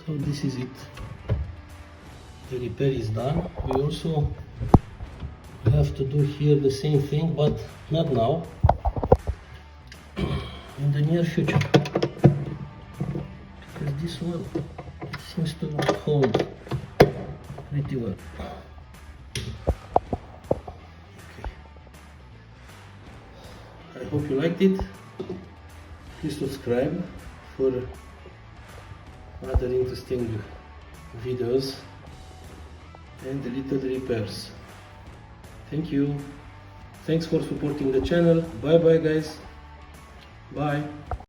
So this is it. The repair is done. We also have to do here the same thing, but not now. In the near future, because this one seems to hold pretty well. Okay. I hope you liked it. Please subscribe for other interesting videos and little repairs. Thank you. Thanks for supporting the channel. Bye bye guys. Bye.